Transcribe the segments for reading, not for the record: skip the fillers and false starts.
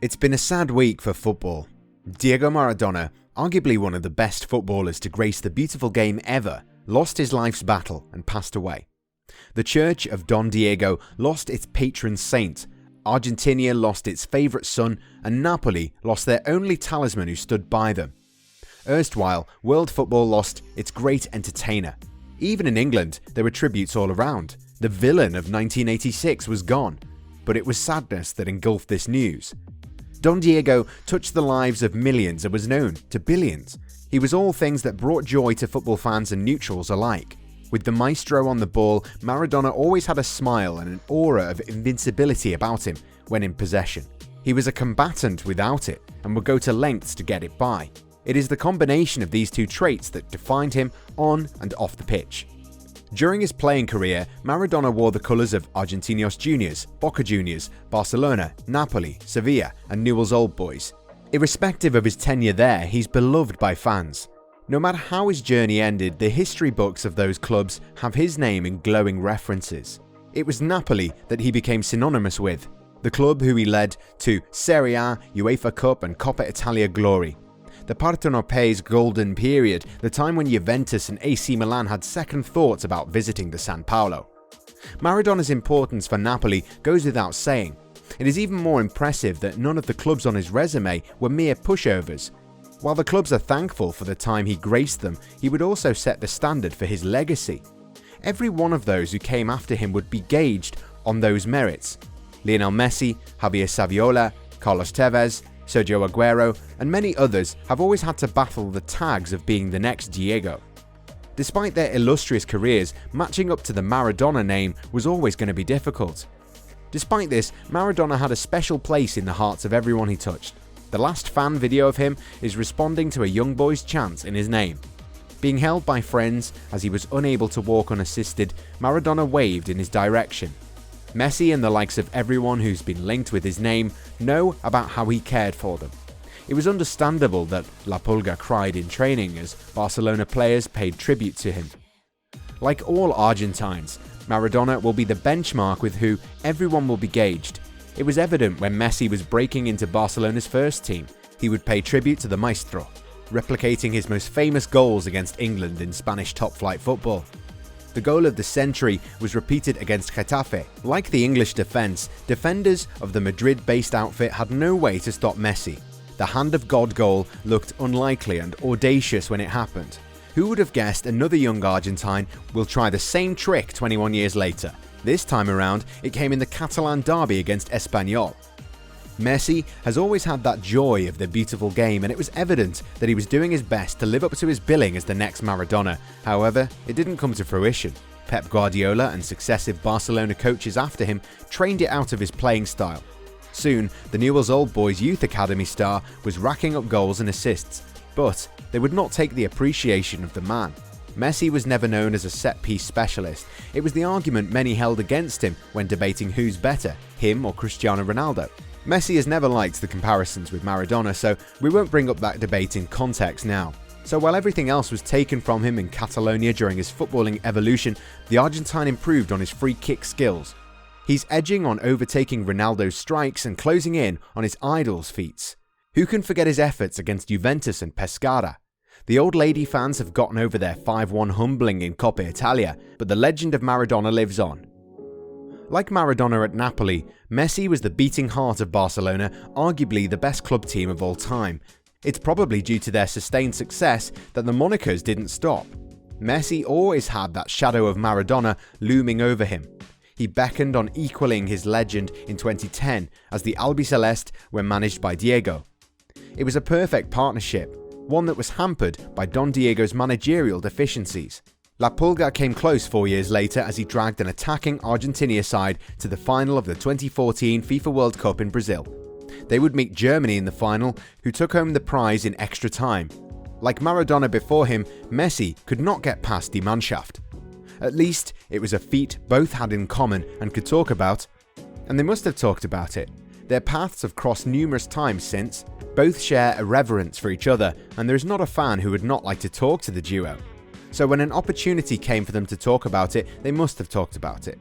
It's been a sad week for football. Diego Maradona, arguably one of the best footballers to grace the beautiful game ever, lost his life's battle and passed away. The Church of Don Diego lost its patron saint, Argentina lost its favourite son, and Napoli lost their only talisman who stood by them. Erstwhile, world football lost its great entertainer. Even in England, there were tributes all around. The villain of 1986 was gone, but it was sadness that engulfed this news. Don Diego touched the lives of millions and was known to billions. He was all things that brought joy to football fans and neutrals alike. With the maestro on the ball, Maradona always had a smile and an aura of invincibility about him when in possession. He was a combatant without it and would go to lengths to get it by. It is the combination of these two traits that defined him on and off the pitch. During his playing career, Maradona wore the colours of Argentinos Juniors, Boca Juniors, Barcelona, Napoli, Sevilla and Newell's Old Boys. Irrespective of his tenure there, he's beloved by fans. No matter how his journey ended, the history books of those clubs have his name in glowing references. It was Napoli that he became synonymous with, the club who he led to Serie A, UEFA Cup and Coppa Italia glory. The Partenopei's golden period, the time when Juventus and AC Milan had second thoughts about visiting the San Paolo. Maradona's importance for Napoli goes without saying. It is even more impressive that none of the clubs on his resume were mere pushovers. While the clubs are thankful for the time he graced them, he would also set the standard for his legacy. Every one of those who came after him would be gauged on those merits. Lionel Messi, Javier Saviola, Carlos Tevez, Sergio Aguero, and many others have always had to battle the tags of being the next Diego. Despite their illustrious careers, matching up to the Maradona name was always going to be difficult. Despite this, Maradona had a special place in the hearts of everyone he touched. The last fan video of him is responding to a young boy's chant in his name. Being held by friends as he was unable to walk unassisted, Maradona waved in his direction. Messi and the likes of everyone who's been linked with his name know about how he cared for them. It was understandable that La Pulga cried in training as Barcelona players paid tribute to him. Like all Argentines, Maradona will be the benchmark with who everyone will be gauged. It was evident when Messi was breaking into Barcelona's first team. He would pay tribute to the maestro, replicating his most famous goals against England in Spanish top-flight football. The goal of the century was repeated against Getafe. Like the English defence, defenders of the Madrid-based outfit had no way to stop Messi. The Hand of God goal looked unlikely and audacious when it happened. Who would have guessed another young Argentine will try the same trick 21 years later? This time around, it came in the Catalan derby against Espanyol. Messi has always had that joy of the beautiful game, and it was evident that he was doing his best to live up to his billing as the next Maradona. However, it didn't come to fruition. Pep Guardiola and successive Barcelona coaches after him trained it out of his playing style. Soon, the Newell's Old Boys Youth Academy star was racking up goals and assists, but they would not take the appreciation of the man. Messi was never known as a set-piece specialist. It was the argument many held against him when debating who's better, him or Cristiano Ronaldo. Messi has never liked the comparisons with Maradona, so we won't bring up that debate in context now. So while everything else was taken from him in Catalonia during his footballing evolution, the Argentine improved on his free kick skills. He's edging on overtaking Ronaldo's strikes and closing in on his idol's feats. Who can forget his efforts against Juventus and Pescara? The old lady fans have gotten over their 5-1 humbling in Coppa Italia, but the legend of Maradona lives on. Like Maradona at Napoli, Messi was the beating heart of Barcelona, arguably the best club team of all time. It's probably due to their sustained success that the monikers didn't stop. Messi always had that shadow of Maradona looming over him. He beckoned on equaling his legend in 2010 as the Albiceleste were managed by Diego. It was a perfect partnership, one that was hampered by Don Diego's managerial deficiencies. La Pulga came close 4 years later as he dragged an attacking Argentina side to the final of the 2014 FIFA World Cup in Brazil. They would meet Germany in the final, who took home the prize in extra time. Like Maradona before him, Messi could not get past Die Mannschaft. At least, it was a feat both had in common and could talk about. And they must have talked about it. Their paths have crossed numerous times since. Both share a reverence for each other, and there is not a fan who would not like to talk to the duo. So when an opportunity came for them to talk about it, they must have talked about it.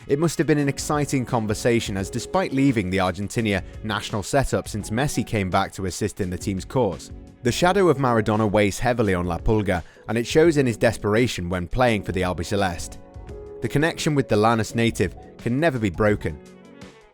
It must have been an exciting conversation, as despite leaving the Argentina national setup since Messi came back to assist in the team's cause, the shadow of Maradona weighs heavily on La Pulga, and it shows in his desperation when playing for the Albiceleste. The connection with the Lanús native can never be broken.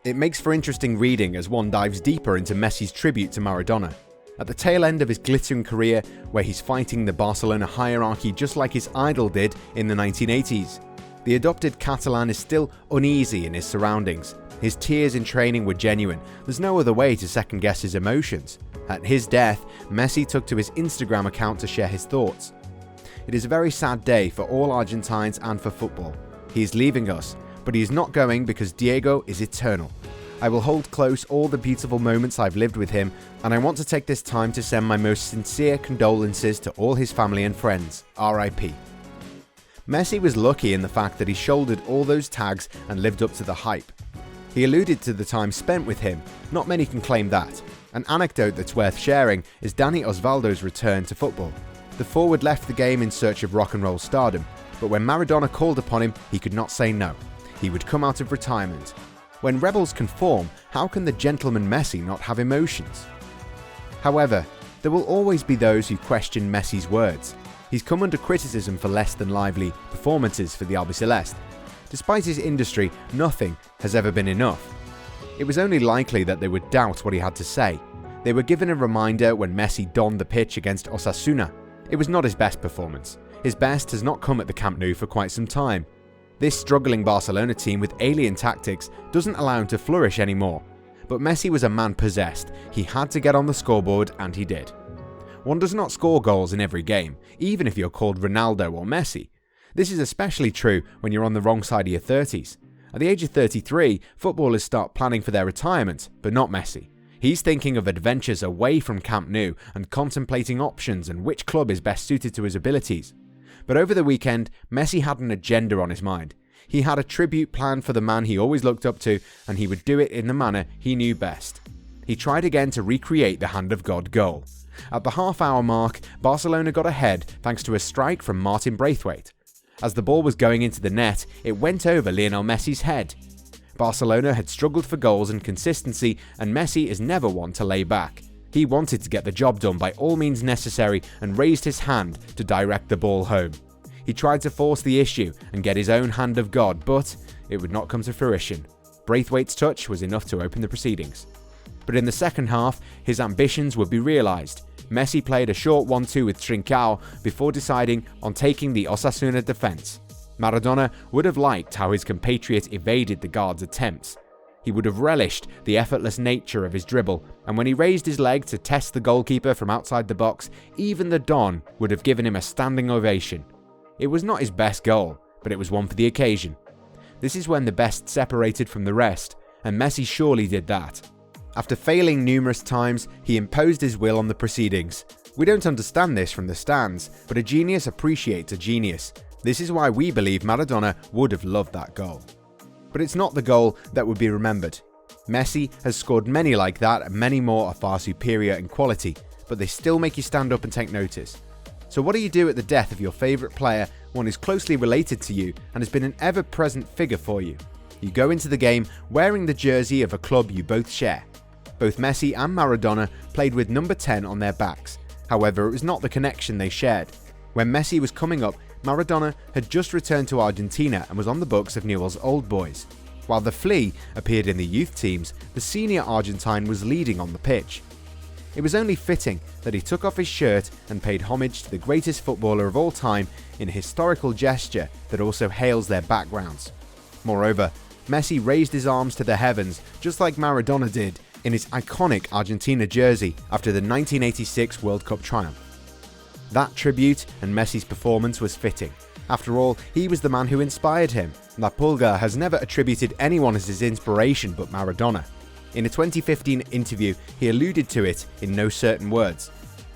It makes for interesting reading as one dives deeper into Messi's tribute to Maradona. At the tail end of his glittering career, where he's fighting the Barcelona hierarchy just like his idol did in the 1980s, the adopted Catalan is still uneasy in his surroundings. His tears in training were genuine. There's no other way to second guess his emotions. At his death, Messi took to his Instagram account to share his thoughts. It is a very sad day for all Argentines and for football. He is leaving us, but he is not going because Diego is eternal. I will hold close all the beautiful moments I've lived with him, and I want to take this time to send my most sincere condolences to all his family and friends. R.I.P. Messi was lucky in the fact that he shouldered all those tags and lived up to the hype. He alluded to the time spent with him. Not many can claim that. An anecdote that's worth sharing is Dani Osvaldo's return to football. The forward left the game in search of rock and roll stardom, but when Maradona called upon him, he could not say no. He would come out of retirement. When rebels conform, how can the gentleman Messi not have emotions? However, there will always be those who question Messi's words. He's come under criticism for less than lively performances for the Albiceleste. Despite his industry, nothing has ever been enough. It was only likely that they would doubt what he had to say. They were given a reminder when Messi donned the pitch against Osasuna. It was not his best performance. His best has not come at the Camp Nou for quite some time. This struggling Barcelona team with alien tactics doesn't allow him to flourish anymore. But Messi was a man possessed. He had to get on the scoreboard, and he did. One does not score goals in every game, even if you're called Ronaldo or Messi. This is especially true when you're on the wrong side of your 30s. At the age of 33, footballers start planning for their retirement, but not Messi. He's thinking of adventures away from Camp Nou and contemplating options and which club is best suited to his abilities. But over the weekend, Messi had an agenda on his mind. He had a tribute planned for the man he always looked up to, and he would do it in the manner he knew best. He tried again to recreate the Hand of God goal. At the half-hour mark, Barcelona got ahead thanks to a strike from Martin Braithwaite. As the ball was going into the net, it went over Lionel Messi's head. Barcelona had struggled for goals and consistency, and Messi is never one to lay back. He wanted to get the job done by all means necessary and raised his hand to direct the ball home. He tried to force the issue and get his own Hand of God, but it would not come to fruition. Braithwaite's touch was enough to open the proceedings. But in the second half, his ambitions would be realised. Messi played a short 1-2 with Trincao before deciding on taking the Osasuna defence. Maradona would have liked how his compatriot evaded the guard's attempts. He would have relished the effortless nature of his dribble, and when he raised his leg to test the goalkeeper from outside the box, even the Don would have given him a standing ovation. It was not his best goal, but it was one for the occasion. This is when the best separated from the rest, and Messi surely did that. After failing numerous times, he imposed his will on the proceedings. We don't understand this from the stands, but a genius appreciates a genius. This is why we believe Maradona would have loved that goal. But it's not the goal that would be remembered. Messi has scored many like that, and many more are far superior in quality, but they still make you stand up and take notice. So what do you do at the death of your favourite player, one who's closely related to you and has been an ever-present figure for you? You go into the game wearing the jersey of a club you both share. Both Messi and Maradona played with number 10 on their backs. However, it was not the connection they shared. When Messi was coming up, Maradona had just returned to Argentina and was on the books of Newell's Old Boys. While the Flea appeared in the youth teams, the senior Argentine was leading on the pitch. It was only fitting that he took off his shirt and paid homage to the greatest footballer of all time in a historical gesture that also hails their backgrounds. Moreover, Messi raised his arms to the heavens just like Maradona did in his iconic Argentina jersey after the 1986 World Cup triumph. That tribute and Messi's performance was fitting. After all, he was the man who inspired him. La Pulga has never attributed anyone as his inspiration but Maradona. In a 2015 interview, he alluded to it in no certain words.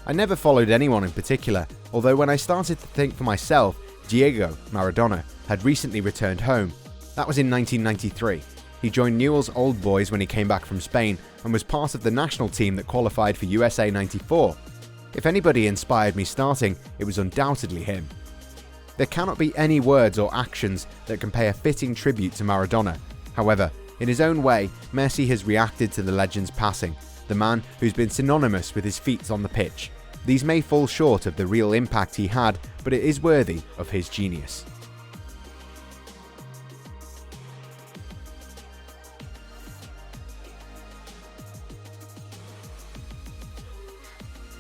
I never followed anyone in particular, although when I started to think for myself, Diego Maradona had recently returned home. That was in 1993. He joined Newell's Old Boys when he came back from Spain and was part of the national team that qualified for USA '94. If anybody inspired me starting, it was undoubtedly him. There cannot be any words or actions that can pay a fitting tribute to Maradona. However, in his own way, Messi has reacted to the legend's passing, the man who's been synonymous with his feats on the pitch. These may fall short of the real impact he had, but it is worthy of his genius.